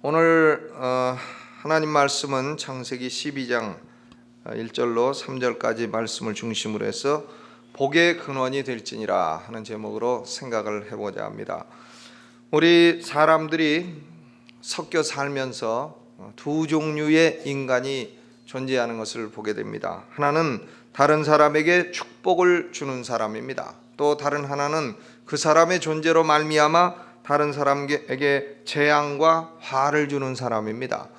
오늘 하나님 말씀은 창세기 12장 1절로 3절까지 말씀을 중심으로 해서 복의 근원이 될지니라 하는 제목으로 생각을 해보자 합니다. 우리 사람들이 섞여 살면서 두 종류의 인간이 존재하는 것을 보게 됩니다. 하나는 다른 사람에게 축복을 주는 사람입니다. 또 다른 하나는 그 사람의 존재로 말미암아 다른 사람에게 재앙과 화를 주는 사람입니다.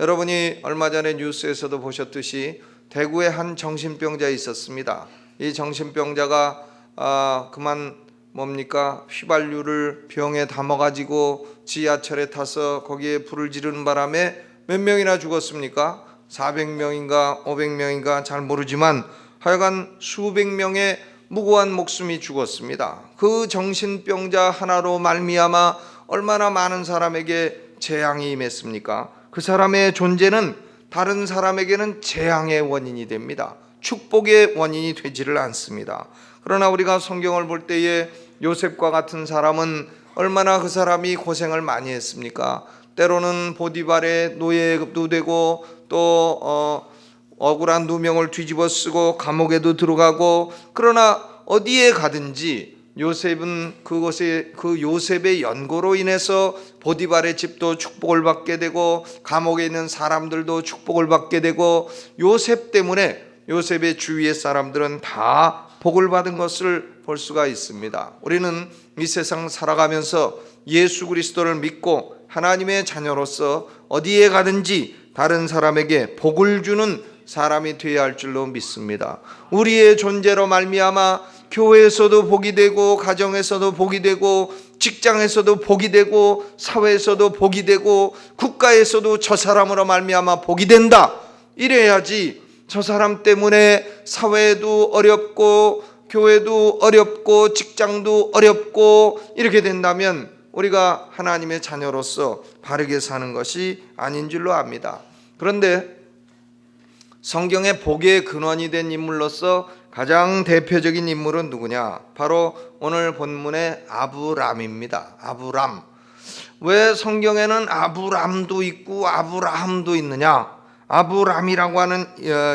여러분이 얼마 전에 뉴스에서도 보셨듯이 대구에 한 정신병자 있었습니다. 이 정신병자가 그만 휘발유를 병에 담아가지고 지하철에 타서 거기에 불을 지르는 바람에 몇 명이나 죽었습니까? 400명인가 500명인가 잘 모르지만 하여간 수백 명의 무고한 목숨이 죽었습니다. 그 정신병자 하나로 말미암아 얼마나 많은 사람에게 재앙이 임했습니까? 그 사람의 존재는 다른 사람에게는 재앙의 원인이 됩니다. 축복의 원인이 되지를 않습니다. 그러나 우리가 성경을 볼 때에 요셉과 같은 사람은 얼마나 그 사람이 고생을 많이 했습니까? 때로는 보디발의 노예도 되고 또 억울한 누명을 뒤집어 쓰고 감옥에도 들어가고, 그러나 어디에 가든지 요셉은 그곳에 그 요셉의 연고로 인해서 보디발의 집도 축복을 받게 되고 감옥에 있는 사람들도 축복을 받게 되고, 요셉 때문에 요셉의 주위의 사람들은 다 복을 받은 것을 볼 수가 있습니다. 우리는 이 세상 살아가면서 예수 그리스도를 믿고 하나님의 자녀로서 어디에 가든지 다른 사람에게 복을 주는 사람이 되어야 할 줄로 믿습니다. 우리의 존재로 말미암아 교회에서도 복이 되고 가정에서도 복이 되고 직장에서도 복이 되고 사회에서도 복이 되고 국가에서도 저 사람으로 말미암아 복이 된다, 이래야지 저 사람 때문에 사회도 어렵고 교회도 어렵고 직장도 어렵고 이렇게 된다면 우리가 하나님의 자녀로서 바르게 사는 것이 아닌 줄로 압니다. 그런데 성경의 복의 근원이 된 인물로서 가장 대표적인 인물은 누구냐? 바로 오늘 본문의 아브람입니다. 아브람. 왜 성경에는 아브람도 있고 아브라함도 있느냐? 아브람이라고 하는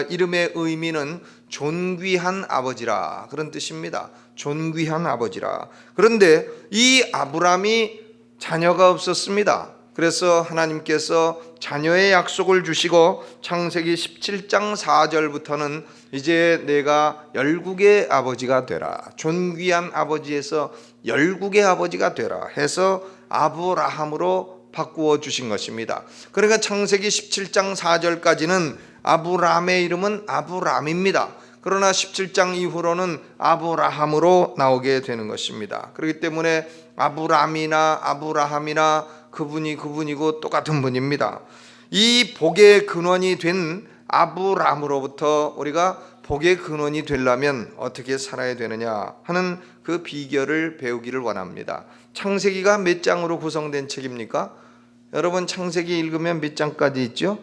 이름의 의미는 존귀한 아버지라, 그런 뜻입니다. 존귀한 아버지라. 그런데 이 아브람이 자녀가 없었습니다. 그래서 하나님께서 자녀의 약속을 주시고 창세기 17장 4절부터는 이제 내가 열국의 아버지가 되라, 존귀한 아버지에서 열국의 아버지가 되라 해서 아브라함으로 바꾸어 주신 것입니다. 그러니까 창세기 17장 4절까지는 아브람의 이름은 아브람입니다. 그러나 17장 이후로는 아브라함으로 나오게 되는 것입니다. 그렇기 때문에 아브람이나 아브라함이나 그분이고 똑같은 분입니다. 이 복의 근원이 된 아브람으로부터 우리가 복의 근원이 되려면 어떻게 살아야 되느냐 하는 그 비결을 배우기를 원합니다. 창세기가 몇 장으로 구성된 책입니까? 여러분 창세기 읽으면 몇 장까지 있죠?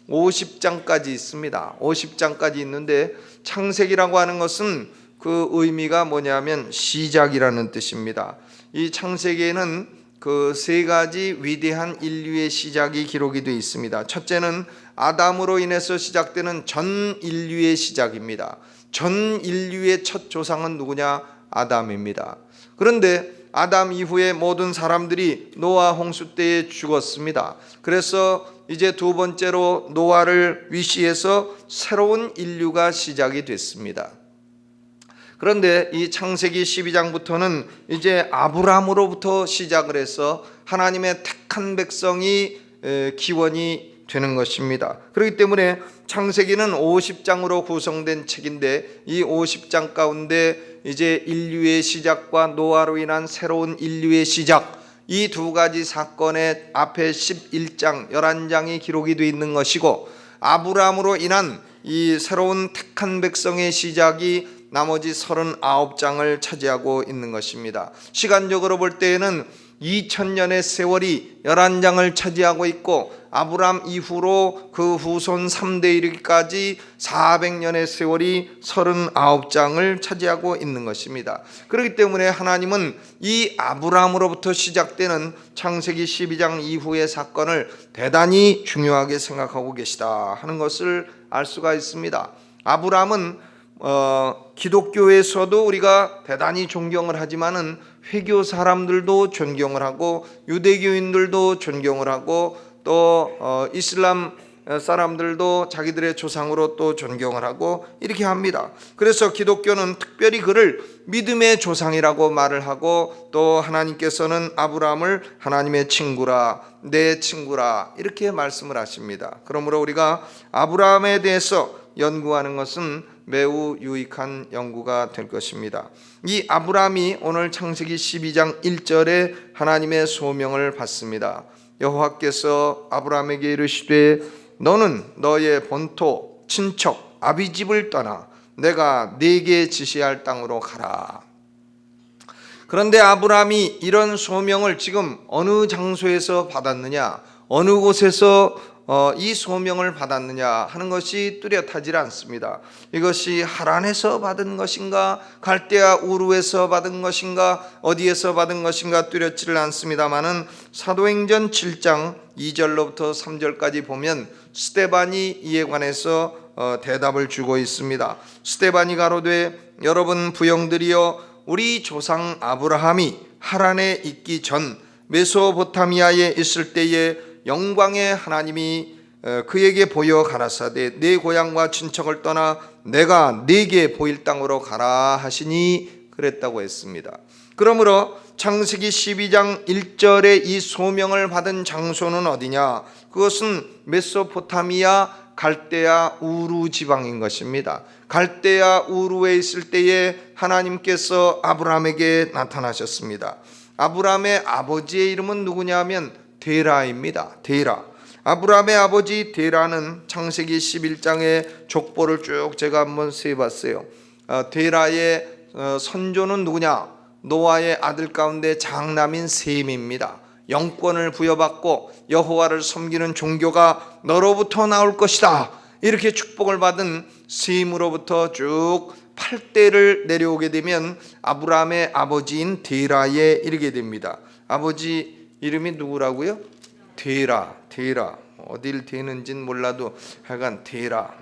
50장까지 있습니다. 50장까지 있는데 창세기라고 하는 것은 그 의미가 뭐냐면 시작이라는 뜻입니다. 이 창세기에는 그 세 가지 위대한 인류의 시작이 기록이 되어 있습니다. 첫째는 아담으로 인해서 시작되는 전 인류의 시작입니다. 전 인류의 첫 조상은 누구냐? 아담입니다. 그런데 아담 이후에 모든 사람들이 노아 홍수 때에 죽었습니다. 그래서 이제 두 번째로 노아를 위시해서 새로운 인류가 시작이 됐습니다. 그런데 이 창세기 12장부터는 이제 아브람으로부터 시작을 해서 하나님의 택한 백성이 기원이 되는 것입니다. 그렇기 때문에 창세기는 50장으로 구성된 책인데 이 50장 가운데 이제 인류의 시작과 노아로 인한 새로운 인류의 시작, 이 두 가지 사건의 앞에 11장 11장이 기록이 되어 있는 것이고, 아브람으로 인한 이 새로운 택한 백성의 시작이 나머지 39장을 차지하고 있는 것입니다. 시간적으로 볼 때에는 2000년의 세월이 11장을 차지하고 있고 아브람 이후로 그 후손 3대 이르기까지 400년의 세월이 39장을 차지하고 있는 것입니다. 그렇기 때문에 하나님은 이 아브람으로부터 시작되는 창세기 12장 이후의 사건을 대단히 중요하게 생각하고 계시다 하는 것을 알 수가 있습니다. 아브람은 기독교에서도 우리가 대단히 존경을 하지만은 회교 사람들도 존경을 하고 유대교인들도 존경을 하고 또 이슬람 사람들도 자기들의 조상으로 또 존경을 하고 이렇게 합니다. 그래서 기독교는 특별히 그를 믿음의 조상이라고 말을 하고 또 하나님께서는 아브라함을 하나님의 친구라, 내 친구라 이렇게 말씀을 하십니다. 그러므로 우리가 아브라함에 대해서 연구하는 것은 매우 유익한 연구가 될 것입니다. 이 아브라함이 오늘 창세기 12장 1절에 하나님의 소명을 받습니다. 여호와께서 아브라함에게 이르시되 너는 너의 본토 친척 아비집을 떠나 내가 네게 지시할 땅으로 가라. 그런데 아브라함이 이런 소명을 지금 어느 장소에서 받았느냐, 어느 곳에서 이 소명을 받았느냐 하는 것이 뚜렷하지 않습니다. 이것이 하란에서 받은 것인가, 갈대아 우르에서 받은 것인가, 어디에서 받은 것인가 뚜렷지를 않습니다만은 사도행전 7장 2절로부터 3절까지 보면 스데반이 이에 관해서 대답을 주고 있습니다. 스데반이 가로되 여러분 부형들이여 우리 조상 아브라함이 하란에 있기 전 메소포타미아에 있을 때에 영광의 하나님이 그에게 보여 가라사대 내 고향과 친척을 떠나 내가 네게 보일 땅으로 가라 하시니 그랬다고 했습니다. 그러므로 창세기 12장 1절에 이 소명을 받은 장소는 어디냐? 그것은 메소포타미아 갈대아 우루 지방인 것입니다. 갈대아 우루에 있을 때에 하나님께서 아브라함에게 나타나셨습니다. 아브라함의 아버지의 이름은 누구냐면 데라입니다. 데라. 아브라함의 아버지 데라는 창세기 11장의 족보를 쭉 제가 한번 세봤어요. 데라의 선조는 누구냐? 노아의 아들 가운데 장남인 셈입니다. 영권을 부여받고 여호와를 섬기는 종교가 너로부터 나올 것이다 이렇게 축복을 받은 셈으로부터 쭉 8대를 내려오게 되면 아브라함의 아버지인 데라에 이르게 됩니다. 아버지 이름이 누구라고요? 데라. 어딜 대는지는 몰라도 하여간 데라.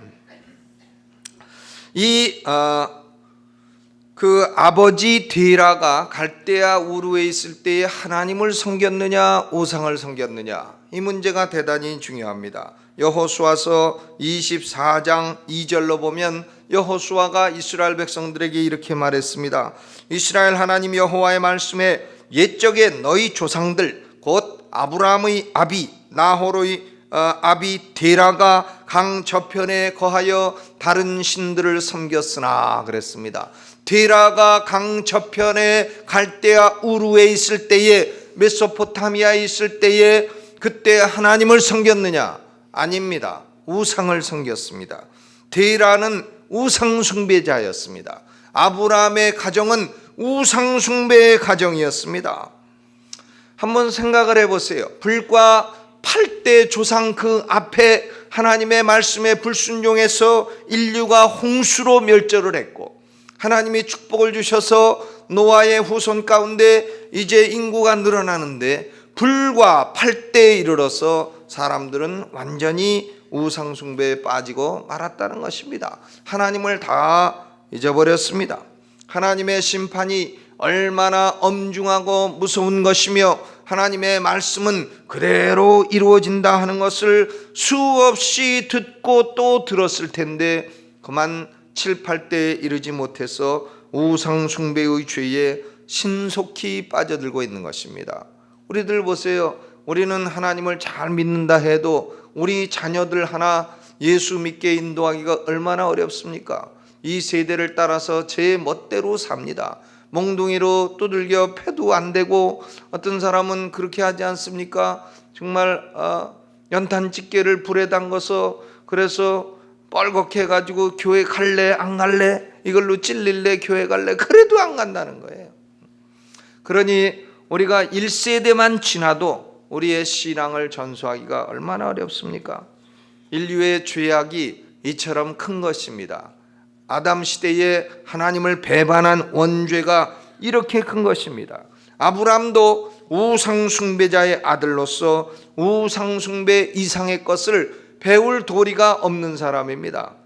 그 아버지 데라가 갈대아 우르에 있을 때에 하나님을 섬겼느냐 우상을 섬겼느냐 이 문제가 대단히 중요합니다. 여호수아서 24장 2절로 보면 여호수아가 이스라엘 백성들에게 이렇게 말했습니다. 이스라엘 하나님 여호와의 말씀에 옛적에 너희 조상들 곧 아브라함의 아비 나홀의 아비 데라가 강 저편에 거하여 다른 신들을 섬겼으나 그랬습니다. 데라가 강 저편에 갈대아 우르에 있을 때에 메소포타미아에 있을 때에 그때 하나님을 섬겼느냐? 아닙니다. 우상을 섬겼습니다. 데라는 우상 숭배자였습니다. 아브라함의 가정은 우상 숭배의 가정이었습니다. 한번 생각을 해보세요. 불과 8대 조상 그 앞에 하나님의 말씀에 불순종해서 인류가 홍수로 멸절을 했고 하나님이 축복을 주셔서 노아의 후손 가운데 이제 인구가 늘어나는데 불과 8대에 이르러서 사람들은 완전히 우상 숭배에 빠지고 말았다는 것입니다. 하나님을 다 잊어버렸습니다. 하나님의 심판이 얼마나 엄중하고 무서운 것이며 하나님의 말씀은 그대로 이루어진다 하는 것을 수없이 듣고 또 들었을 텐데 그만 7, 8대에 이르지 못해서 우상 숭배의 죄에 신속히 빠져들고 있는 것입니다. 우리들 보세요. 우리는 하나님을 잘 믿는다 해도 우리 자녀들 하나 예수 믿게 인도하기가 얼마나 어렵습니까? 이 세대를 따라서 제 멋대로 삽니다. 몽둥이로 두들겨 패도 안 되고 어떤 사람은 그렇게 하지 않습니까? 정말 연탄 집게를 불에 담궈서 그래서 뻘겋게 해가지고 교회 갈래 안 갈래 이걸로 찔릴래 교회 갈래 그래도 안 간다는 거예요. 그러니 우리가 1세대만 지나도 우리의 신앙을 전수하기가 얼마나 어렵습니까? 인류의 죄악이 이처럼 큰 것입니다. 아담 시대에 하나님을 배반한 원죄가 이렇게 큰 것입니다. 아브라함도 우상숭배자의 아들로서 우상숭배 이상의 것을 배울 도리가 없는 사람입니다.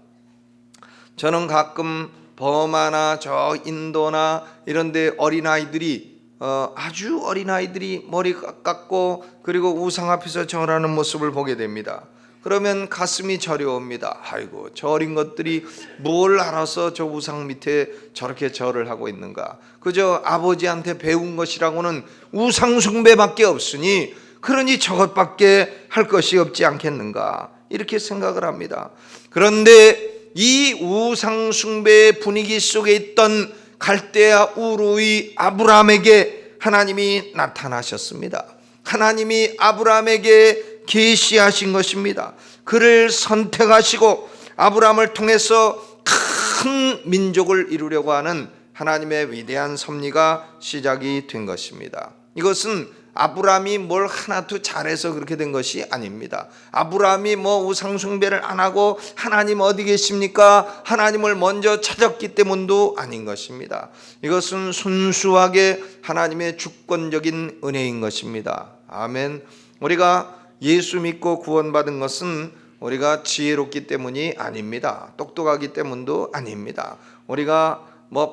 저는 가끔 버마나 저 인도나 이런 데 어린아이들이 아주 어린아이들이 머리 깎고 그리고 우상 앞에서 절하는 모습을 보게 됩니다. 그러면 가슴이 저려옵니다. 아이고, 저 어린 것들이 뭘 알아서 저 우상 밑에 저렇게 절을 하고 있는가. 그저 아버지한테 배운 것이라고는 우상 숭배밖에 없으니 그러니 저것밖에 할 것이 없지 않겠는가, 이렇게 생각을 합니다. 그런데 이 우상 숭배의 분위기 속에 있던 갈대아 우르의 아브라함에게 하나님이 나타나셨습니다. 하나님이 아브라함에게 계시하신 것입니다. 그를 선택하시고 아브라함을 통해서 큰 민족을 이루려고 하는 하나님의 위대한 섭리가 시작이 된 것입니다. 이것은 아브라함이 뭘 하나도 잘해서 그렇게 된 것이 아닙니다. 아브라함이 우상 숭배를 안 하고 하나님 어디 계십니까? 하나님을 먼저 찾았기 때문도 아닌 것입니다. 이것은 순수하게 하나님의 주권적인 은혜인 것입니다. 아멘. 우리가 예수 믿고 구원받은 것은 우리가 지혜롭기 때문이 아닙니다. 똑똑하기 때문도 아닙니다. 우리가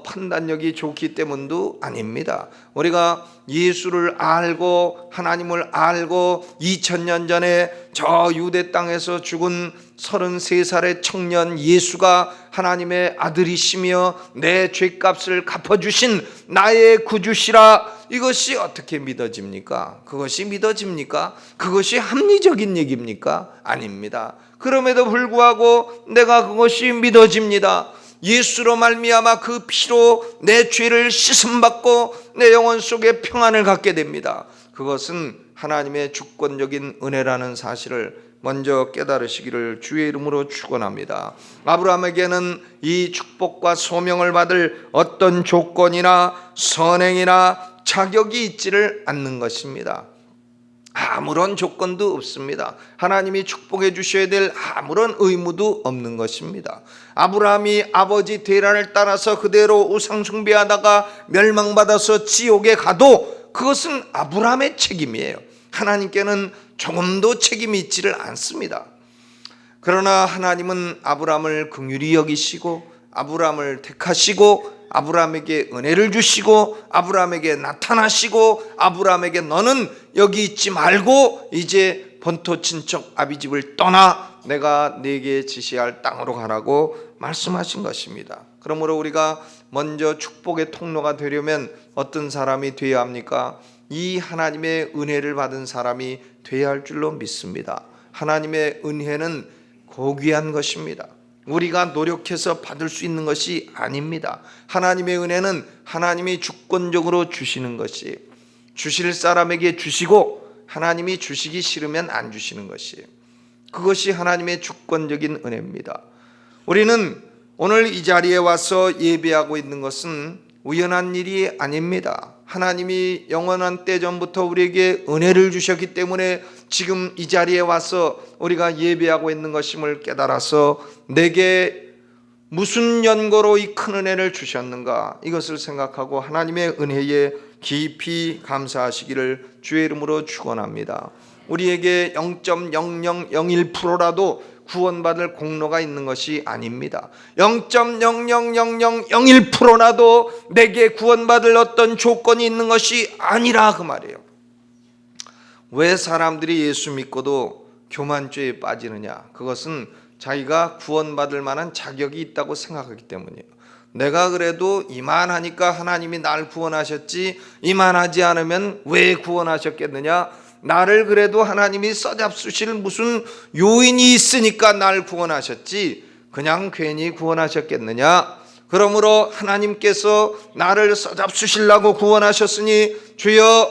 판단력이 좋기 때문도 아닙니다. 우리가 예수를 알고 하나님을 알고 2000년 전에 저 유대 땅에서 죽은 33살의 청년 예수가 하나님의 아들이시며 내 죄값을 갚아주신 나의 구주시라, 이것이 어떻게 믿어집니까? 그것이 믿어집니까? 그것이 합리적인 얘기입니까? 아닙니다. 그럼에도 불구하고 내가 그것이 믿어집니다. 예수로 말미암아 그 피로 내 죄를 씻음받고 내 영혼 속에 평안을 갖게 됩니다. 그것은 하나님의 주권적인 은혜라는 사실을 먼저 깨달으시기를 주의 이름으로 축원합니다. 아브라함에게는 이 축복과 소명을 받을 어떤 조건이나 선행이나 자격이 있지를 않는 것입니다. 아무런 조건도 없습니다. 하나님이 축복해 주셔야 될 아무런 의무도 없는 것입니다. 아브라함이 아버지 데란을 따라서 그대로 우상 숭배하다가 멸망받아서 지옥에 가도 그것은 아브라함의 책임이에요. 하나님께는 조금도 책임이 있지를 않습니다. 그러나 하나님은 아브라함을 긍휼히 여기시고 아브라함을 택하시고 아브라함에게 은혜를 주시고 아브라함에게 나타나시고 아브라함에게 너는 여기 있지 말고 이제 본토 친척 아비집을 떠나 내가 네게 지시할 땅으로 가라고 말씀하신 것입니다. 그러므로 우리가 먼저 축복의 통로가 되려면 어떤 사람이 되어야 합니까? 이 하나님의 은혜를 받은 사람이 되어야 할 줄로 믿습니다. 하나님의 은혜는 고귀한 것입니다. 우리가 노력해서 받을 수 있는 것이 아닙니다. 하나님의 은혜는 하나님이 주권적으로 주시는 것이, 주실 사람에게 주시고 하나님이 주시기 싫으면 안 주시는 것이에요. 그것이 하나님의 주권적인 은혜입니다. 우리는 오늘 이 자리에 와서 예배하고 있는 것은 우연한 일이 아닙니다. 하나님이 영원한 때 전부터 우리에게 은혜를 주셨기 때문에 지금 이 자리에 와서 우리가 예배하고 있는 것임을 깨달아서 내게 무슨 연고로 이 큰 은혜를 주셨는가, 이것을 생각하고 하나님의 은혜에 깊이 감사하시기를 주의 이름으로 축원합니다. 우리에게 0.0001%라도 구원받을 공로가 있는 것이 아닙니다. 0.000001%라도 내게 구원받을 어떤 조건이 있는 것이 아니라 그 말이에요. 왜 사람들이 예수 믿고도 교만죄에 빠지느냐? 그것은 자기가 구원받을 만한 자격이 있다고 생각하기 때문이에요. 내가 그래도 이만하니까 하나님이 날 구원하셨지, 이만하지 않으면 왜 구원하셨겠느냐? 나를 그래도 하나님이 써잡수실 무슨 요인이 있으니까 날 구원하셨지 그냥 괜히 구원하셨겠느냐? 그러므로 하나님께서 나를 써잡수시려고 구원하셨으니 주여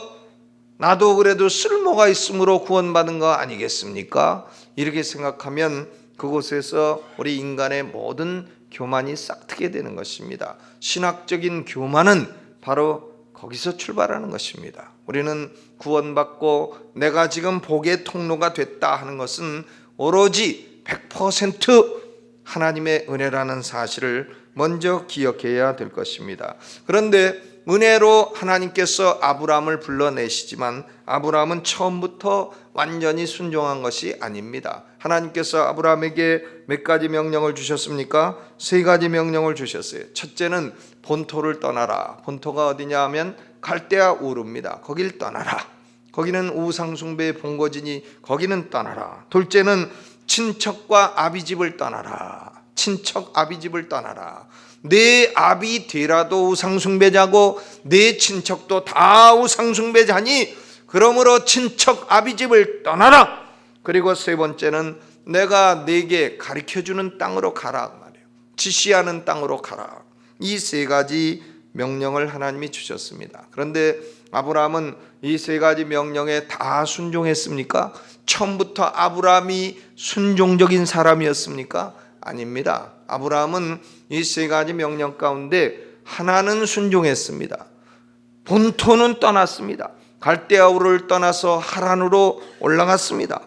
나도 그래도 쓸모가 있으므로 구원받은 거 아니겠습니까? 이렇게 생각하면 그곳에서 우리 인간의 모든 교만이 싹트게 되는 것입니다. 신학적인 교만은 바로 거기서 출발하는 것입니다. 우리는 구원받고 내가 지금 복의 통로가 됐다 하는 것은 오로지 100% 하나님의 은혜라는 사실을 먼저 기억해야 될 것입니다. 그런데 은혜로 하나님께서 아브라함을 불러내시지만 아브라함은 처음부터 완전히 순종한 것이 아닙니다. 하나님께서 아브라함에게 몇 가지 명령을 주셨습니까? 세 가지 명령을 주셨어요. 첫째는 본토를 떠나라. 본토가 어디냐 하면 갈대아 우르입니다. 거길 떠나라. 거기는 우상숭배의 본거지니 거기는 떠나라. 둘째는 친척과 아비집을 떠나라. 친척 아비집을 떠나라. 내 아비 데라도 우상숭배자고 내 친척도 다 우상숭배자니 그러므로 친척 아비집을 떠나라. 그리고 세 번째는 내가 네게 가르쳐주는 땅으로 가라 말이에요. 지시하는 땅으로 가라. 이 세 가지 명령을 하나님이 주셨습니다. 그런데 아브라함은 이 세 가지 명령에 다 순종했습니까? 처음부터 아브라함이 순종적인 사람이었습니까? 아닙니다. 아브라함은 이 세 가지 명령 가운데 하나는 순종했습니다. 본토는 떠났습니다. 갈대아 우르를 떠나서 하란으로 올라갔습니다.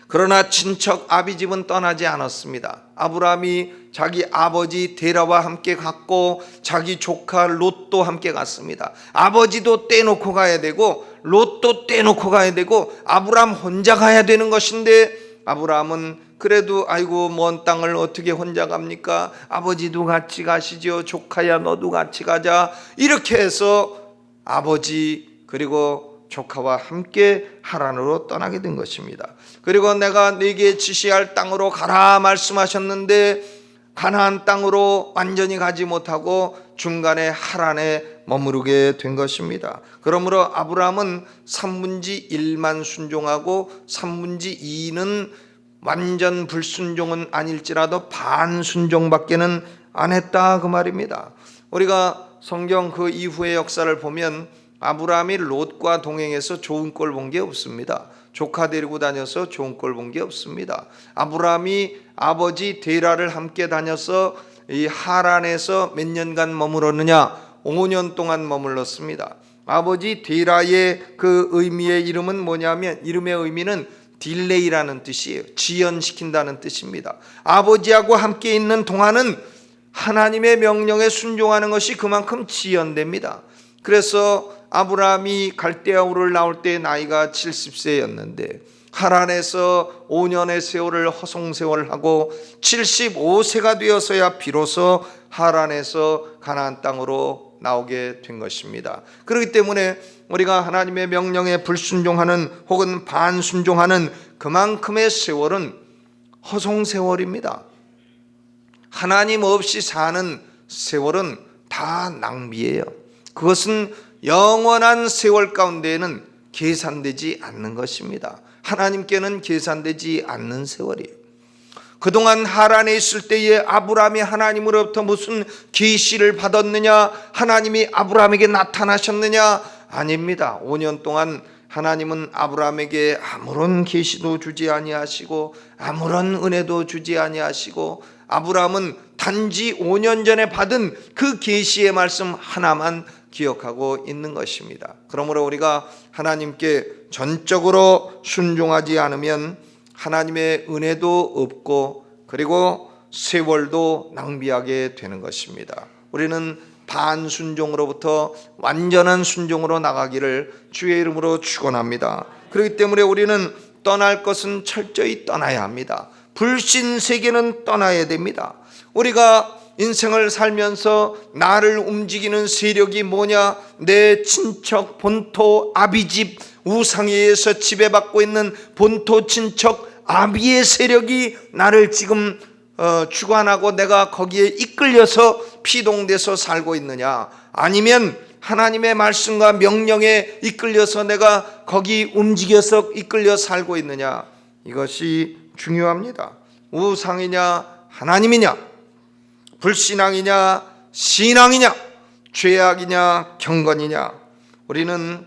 그러나 친척 아비집은 떠나지 않았습니다. 아브라함이 자기 아버지 데라와 함께 갔고 자기 조카 롯도 함께 갔습니다. 아버지도 떼놓고 가야 되고 롯도 떼놓고 가야 되고 아브라함 혼자 가야 되는 것인데 아브라함은 그래도 아이고 먼 땅을 어떻게 혼자 갑니까? 아버지도 같이 가시죠. 조카야 너도 같이 가자. 이렇게 해서 아버지 그리고 조카와 함께 하란으로 떠나게 된 것입니다. 그리고 내가 네게 지시할 땅으로 가라 말씀하셨는데 가나안 땅으로 완전히 가지 못하고 중간에 하란에 머무르게 된 것입니다. 그러므로 아브라함은 3분의 1만 순종하고 3분의 2는 완전 불순종은 아닐지라도 반순종밖에는 안 했다 그 말입니다. 우리가 성경 그 이후의 역사를 보면 아브라함이 롯과 동행해서 좋은 꼴 본 게 없습니다. 조카 데리고 다녀서 좋은 꼴 본 게 없습니다. 아브라함이 아버지 데라를 함께 다녀서 이 하란에서 몇 년간 머물었느냐? 5년 동안 머물렀습니다. 아버지 데라의 그 의미의 이름은 뭐냐면 이름의 의미는 딜레이라는 뜻이에요. 지연시킨다는 뜻입니다. 아버지하고 함께 있는 동안은 하나님의 명령에 순종하는 것이 그만큼 지연됩니다. 그래서 아브라함이 갈대아 우르를 나올 때 나이가 70세였는데 하란에서 5년의 세월을 허송세월을 하고 75세가 되어서야 비로소 하란에서 가나안 땅으로 나오게 된 것입니다. 그렇기 때문에 우리가 하나님의 명령에 불순종하는 혹은 반순종하는 그만큼의 세월은 허송세월입니다. 하나님 없이 사는 세월은 다 낭비예요. 그것은 영원한 세월 가운데에는 계산되지 않는 것입니다. 하나님께는 계산되지 않는 세월이에요. 그동안 하란에 있을 때에 아브라함이 하나님으로부터 무슨 계시를 받았느냐? 하나님이 아브라함에게 나타나셨느냐? 아닙니다. 5년 동안 하나님은 아브라함에게 아무런 계시도 주지 아니하시고 아무런 은혜도 주지 아니하시고 아브라함은 단지 5년 전에 받은 그 계시의 말씀 하나만 기억하고 있는 것입니다. 그러므로 우리가 하나님께 전적으로 순종하지 않으면 하나님의 은혜도 없고 그리고 세월도 낭비하게 되는 것입니다. 우리는 반순종으로부터 완전한 순종으로 나가기를 주의 이름으로 축원합니다. 그렇기 때문에 우리는 떠날 것은 철저히 떠나야 합니다. 불신 세계는 떠나야 됩니다. 우리가 인생을 살면서 나를 움직이는 세력이 뭐냐? 내 친척, 본토, 아비집, 우상에 의해서 지배받고 있는 본토, 친척, 아비의 세력이 나를 지금 주관하고 내가 거기에 이끌려서 피동돼서 살고 있느냐? 아니면 하나님의 말씀과 명령에 이끌려서 내가 거기 움직여서 이끌려 살고 있느냐? 이것이 중요합니다. 우상이냐 하나님이냐, 불신앙이냐 신앙이냐, 죄악이냐 경건이냐. 우리는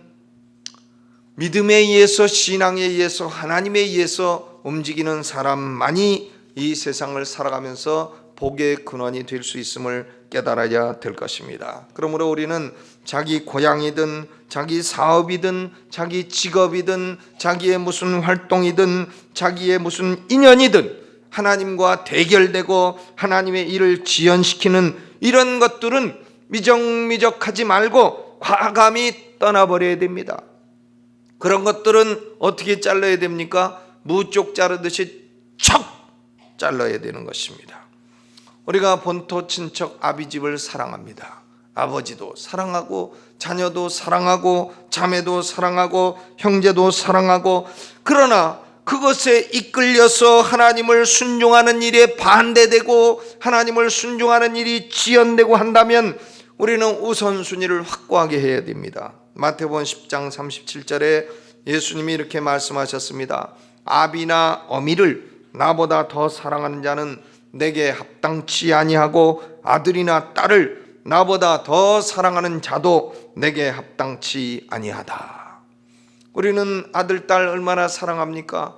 믿음에 의해서, 신앙에 의해서, 하나님에 의해서 움직이는 사람만이 이 세상을 살아가면서 복의 근원이 될 수 있음을 깨달아야 될 것입니다. 그러므로 우리는 자기 고향이든 자기 사업이든 자기 직업이든 자기의 무슨 활동이든 자기의 무슨 인연이든 하나님과 대결되고 하나님의 일을 지연시키는 이런 것들은 미적미적하지 말고 과감히 떠나버려야 됩니다. 그런 것들은 어떻게 잘라야 됩니까? 무쪽 자르듯이 척 잘라야 되는 것입니다. 우리가 본토 친척 아비집을 사랑합니다. 아버지도 사랑하고 자녀도 사랑하고 자매도 사랑하고 형제도 사랑하고, 그러나 그것에 이끌려서 하나님을 순종하는 일에 반대되고 하나님을 순종하는 일이 지연되고 한다면 우리는 우선순위를 확고하게 해야 됩니다. 마태복음 10장 37절에 예수님이 이렇게 말씀하셨습니다. 아비나 어미를 나보다 더 사랑하는 자는 내게 합당치 아니하고 아들이나 딸을 나보다 더 사랑하는 자도 내게 합당치 아니하다. 우리는 아들, 딸 얼마나 사랑합니까?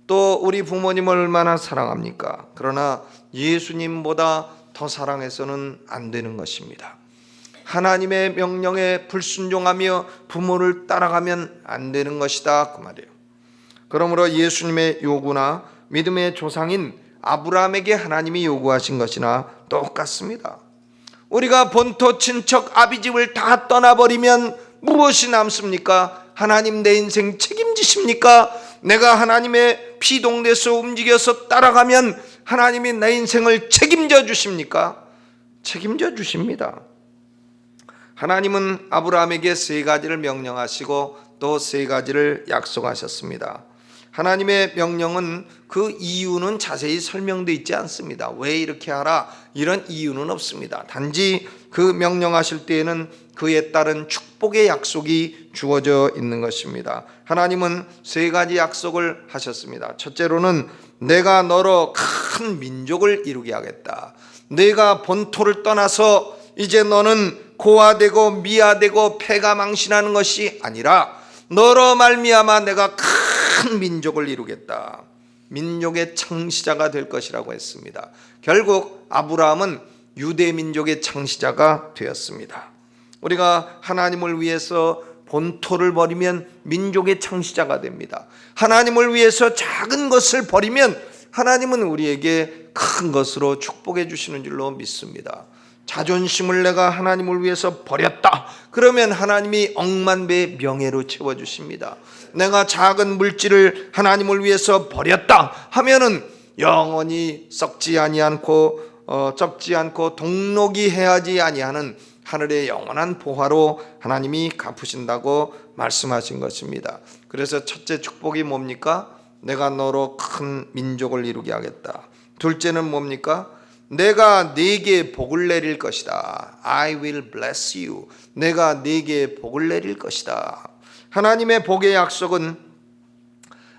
또 우리 부모님을 얼마나 사랑합니까? 그러나 예수님보다 더 사랑해서는 안 되는 것입니다. 하나님의 명령에 불순종하며 부모를 따라가면 안 되는 것이다, 그 말이에요. 그러므로 예수님의 요구나 믿음의 조상인 아브라함에게 하나님이 요구하신 것이나 똑같습니다. 우리가 본토 친척 아비집을 다 떠나버리면 무엇이 남습니까? 하나님 내 인생 책임지십니까? 내가 하나님의 피동돼서 움직여서 따라가면 하나님이 내 인생을 책임져 주십니까? 책임져 주십니다. 하나님은 아브라함에게 세 가지를 명령하시고 또 세 가지를 약속하셨습니다. 하나님의 명령은 그 이유는 자세히 설명되어 있지 않습니다. 왜 이렇게 하라 이런 이유는 없습니다. 단지 그 명령하실 때에는 그에 따른 축복의 약속이 주어져 있는 것입니다. 하나님은 세 가지 약속을 하셨습니다. 첫째로는 내가 너로 큰 민족을 이루게 하겠다. 내가 본토를 떠나서 이제 너는 고아되고 미아되고 패가 망신하는 것이 아니라 너로 말미암아 내가 큰 민족을 이루겠다. 민족의 창시자가 될 것이라고 했습니다. 결국 아브라함은 유대 민족의 창시자가 되었습니다. 우리가 하나님을 위해서 본토를 버리면 민족의 창시자가 됩니다. 하나님을 위해서 작은 것을 버리면 하나님은 우리에게 큰 것으로 축복해 주시는 줄로 믿습니다. 자존심을 내가 하나님을 위해서 버렸다 그러면 하나님이 억만배의 명예로 채워주십니다. 내가 작은 물질을 하나님을 위해서 버렸다 하면은 영원히 썩지 아니하고 썩지 않고 동록이 해하지 아니하는 하늘의 영원한 보화로 하나님이 갚으신다고 말씀하신 것입니다. 그래서 첫째 축복이 뭡니까? 내가 너로 큰 민족을 이루게 하겠다. 둘째는 뭡니까? 내가 네게 복을 내릴 것이다. I will bless you. 내가 네게 복을 내릴 것이다. 하나님의 복의 약속은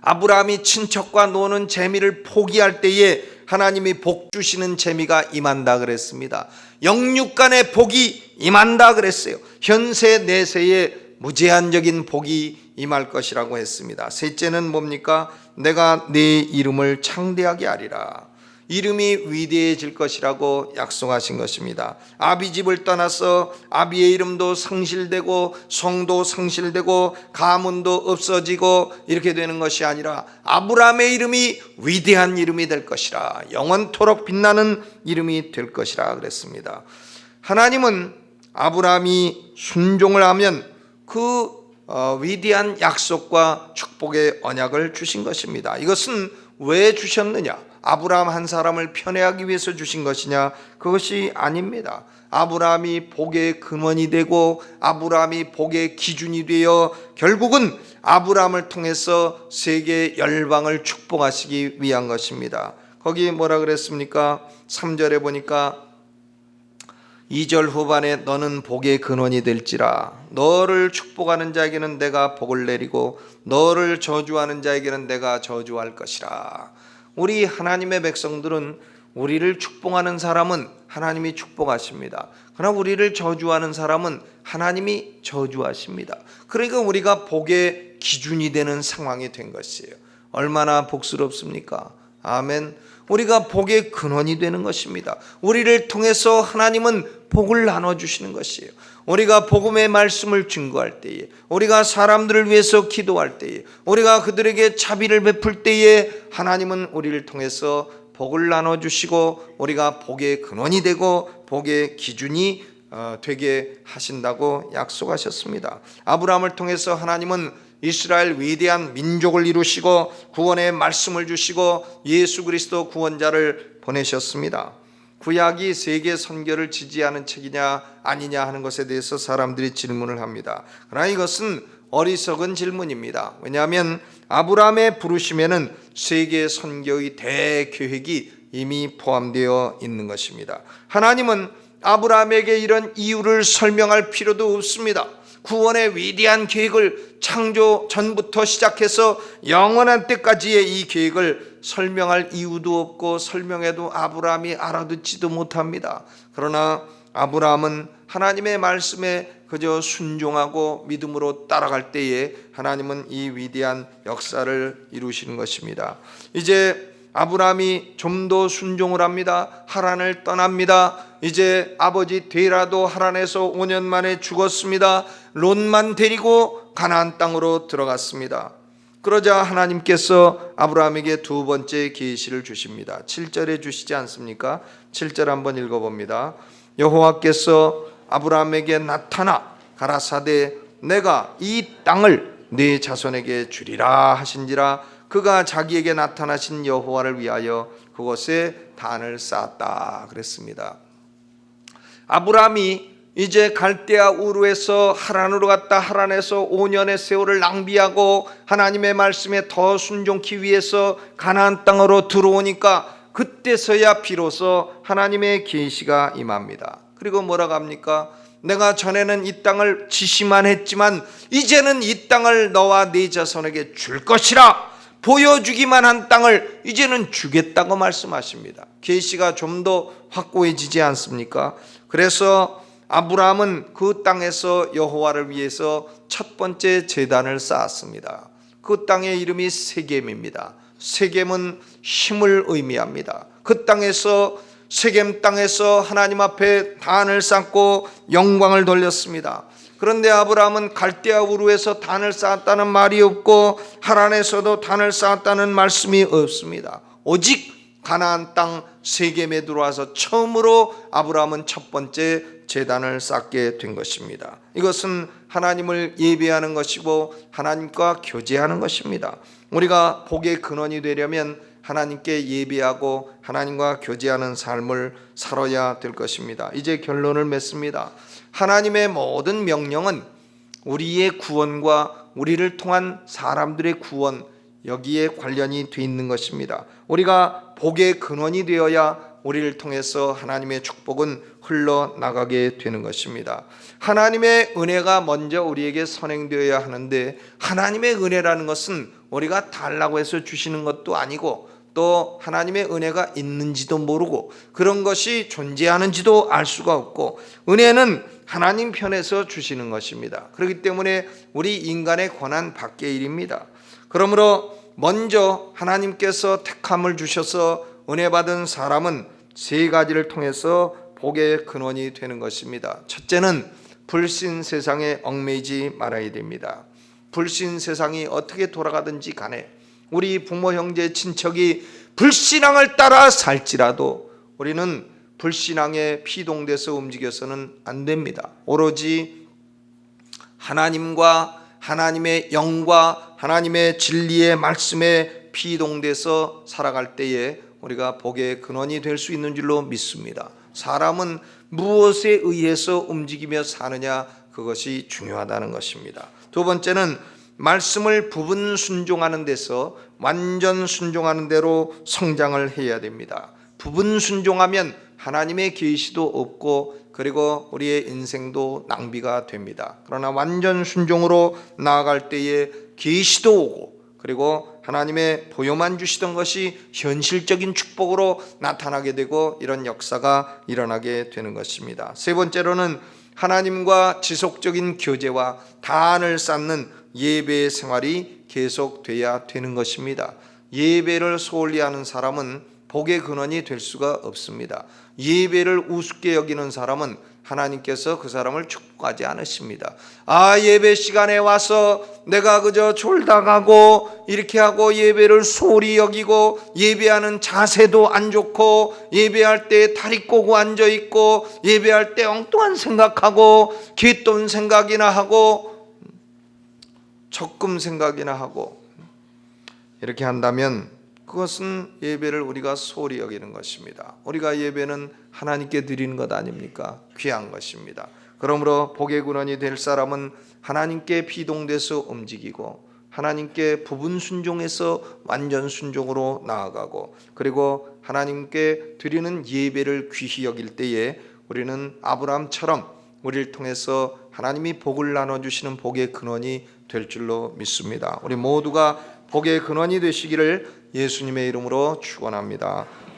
아브라함이 친척과 노는 재미를 포기할 때에 하나님이 복 주시는 재미가 임한다 그랬습니다. 영육간의 복이 임한다 그랬어요. 현세 내세에 무제한적인 복이 임할 것이라고 했습니다. 셋째는 뭡니까? 내가 네 이름을 창대하게 하리라. 이름이 위대해질 것이라고 약속하신 것입니다. 아비집을 떠나서 아비의 이름도 상실되고 성도 상실되고 가문도 없어지고 이렇게 되는 것이 아니라 아브라함의 이름이 위대한 이름이 될 것이라, 영원토록 빛나는 이름이 될 것이라 그랬습니다. 하나님은 아브라함이 순종을 하면 그 위대한 약속과 축복의 언약을 주신 것입니다. 이것은 왜 주셨느냐? 아브라함 한 사람을 편애하기 위해서 주신 것이냐? 그것이 아닙니다. 아브라함이 복의 근원이 되고 아브라함이 복의 기준이 되어 결국은 아브라함을 통해서 세계 열방을 축복하시기 위한 것입니다. 거기 뭐라 그랬습니까? 3절에 보니까 2절 후반에 너는 복의 근원이 될지라. 너를 축복하는 자에게는 내가 복을 내리고 너를 저주하는 자에게는 내가 저주할 것이라. 우리 하나님의 백성들은 우리를 축복하는 사람은 하나님이 축복하십니다. 그러나 우리를 저주하는 사람은 하나님이 저주하십니다. 그러니까 우리가 복의 기준이 되는 상황이 된 것이에요. 얼마나 복스럽습니까? 아멘. 우리가 복의 근원이 되는 것입니다. 우리를 통해서 하나님은 복을 나눠주시는 것이에요. 우리가 복음의 말씀을 증거할 때에, 우리가 사람들을 위해서 기도할 때에, 우리가 그들에게 자비를 베풀 때에 하나님은 우리를 통해서 복을 나눠주시고 우리가 복의 근원이 되고 복의 기준이 되게 하신다고 약속하셨습니다. 아브라함을 통해서 하나님은 이스라엘 위대한 민족을 이루시고 구원의 말씀을 주시고 예수 그리스도 구원자를 보내셨습니다. 구약이 세계 선교를 지지하는 책이냐 아니냐 하는 것에 대해서 사람들이 질문을 합니다. 그러나 이것은 어리석은 질문입니다. 왜냐하면 아브라함의 부르심에는 세계 선교의 대계획이 이미 포함되어 있는 것입니다. 하나님은 아브라함에게 이런 이유를 설명할 필요도 없습니다. 구원의 위대한 계획을 창조 전부터 시작해서 영원한 때까지의 이 계획을 설명할 이유도 없고 설명해도 아브라함이 알아듣지도 못합니다. 그러나 아브라함은 하나님의 말씀에 그저 순종하고 믿음으로 따라갈 때에 하나님은 이 위대한 역사를 이루시는 것입니다. 이제 아브라함이 좀 더 순종을 합니다. 하란을 떠납니다. 이제 아버지 데라도 하란에서 5년 만에 죽었습니다. 롯만 데리고 가나안 땅으로 들어갔습니다. 그러자 하나님께서 아브라함에게 두 번째 계시를 주십니다. 7절에 주시지 않습니까? 7절 한번 읽어봅니다. 여호와께서 아브라함에게 나타나 가라사대 내가 이 땅을 네 자손에게 주리라 하신지라. 그가 자기에게 나타나신 여호와를 위하여 그곳에 단을 쌓았다 그랬습니다. 아브라함이 이제 갈대아 우르에서 하란으로 갔다 하란에서 5년의 세월을 낭비하고 하나님의 말씀에 더 순종치 위해서 가나안 땅으로 들어오니까 그때서야 비로소 하나님의 계시가 임합니다. 그리고 뭐라고 합니까? 내가 전에는 이 땅을 지시만 했지만 이제는 이 땅을 너와 네 자손에게 줄 것이라. 보여주기만 한 땅을 이제는 주겠다고 말씀하십니다. 계시가 좀 더 확고해지지 않습니까? 그래서 아브라함은 그 땅에서 여호와를 위해서 첫 번째 제단을 쌓았습니다. 그 땅의 이름이 세겜입니다. 세겜은 힘을 의미합니다. 그 땅에서 세겜 땅에서 하나님 앞에 단을 쌓고 영광을 돌렸습니다. 그런데 아브라함은 갈대아 우르에서 단을 쌓았다는 말이 없고 하란에서도 단을 쌓았다는 말씀이 없습니다. 오직 가나안 땅 세겜에 들어와서 처음으로 아브라함은 첫 번째 제단을 쌓게 된 것입니다. 이것은 하나님을 예배하는 것이고 하나님과 교제하는 것입니다. 우리가 복의 근원이 되려면 하나님께 예배하고 하나님과 교제하는 삶을 살아야 될 것입니다. 이제 결론을 맺습니다. 하나님의 모든 명령은 우리의 구원과 우리를 통한 사람들의 구원, 여기에 관련이 돼 있는 것입니다. 우리가 복의 근원이 되어야 우리를 통해서 하나님의 축복은 흘러나가게 되는 것입니다. 하나님의 은혜가 먼저 우리에게 선행되어야 하는데 하나님의 은혜라는 것은 우리가 달라고 해서 주시는 것도 아니고 또 하나님의 은혜가 있는지도 모르고 그런 것이 존재하는지도 알 수가 없고 은혜는 하나님 편에서 주시는 것입니다. 그렇기 때문에 우리 인간의 권한 밖의 일입니다. 그러므로 먼저 하나님께서 택함을 주셔서 은혜 받은 사람은 세 가지를 통해서 복의 근원이 되는 것입니다. 첫째는 불신 세상에 얽매이지 말아야 됩니다. 불신 세상이 어떻게 돌아가든지 간에 우리 부모 형제 친척이 불신앙을 따라 살지라도 우리는 불신앙에 피동돼서 움직여서는 안 됩니다. 오로지 하나님과 하나님의 영과 하나님의 진리의 말씀에 피동돼서 살아갈 때에 우리가 복의 근원이 될 수 있는 줄로 믿습니다. 사람은 무엇에 의해서 움직이며 사느냐, 그것이 중요하다는 것입니다. 두 번째는 말씀을 부분 순종하는 데서 완전 순종하는 대로 성장을 해야 됩니다. 부분 순종하면 하나님의 계시도 없고 그리고 우리의 인생도 낭비가 됩니다. 그러나 완전 순종으로 나아갈 때에 계시도 오고 그리고 하나님의 보여만 주시던 것이 현실적인 축복으로 나타나게 되고 이런 역사가 일어나게 되는 것입니다. 세 번째로는 하나님과 지속적인 교제와 단을 쌓는 예배의 생활이 계속돼야 되는 것입니다. 예배를 소홀히 하는 사람은 복의 근원이 될 수가 없습니다. 예배를 우습게 여기는 사람은 하나님께서 그 사람을 축복하지 않으십니다. 예배 시간에 와서 내가 그저 졸다 가고 이렇게 하고 예배를 소홀히 여기고 예배하는 자세도 안 좋고 예배할 때 다리 꼬고 앉아 있고 예배할 때 엉뚱한 생각하고 귓돈 생각이나 하고 적금 생각이나 하고 이렇게 한다면 그것은 예배를 우리가 소홀히 여기는 것입니다. 우리가 예배는 하나님께 드리는 것 아닙니까? 귀한 것입니다. 그러므로 복의 근원이 될 사람은 하나님께 비동돼서 움직이고 하나님께 부분 순종해서 완전 순종으로 나아가고 그리고 하나님께 드리는 예배를 귀히 여길 때에 우리는 아브라함처럼 우리를 통해서 하나님이 복을 나눠주시는 복의 근원이 될 줄로 믿습니다. 우리 모두가 복의 근원이 되시기를 예수님의 이름으로 축원합니다.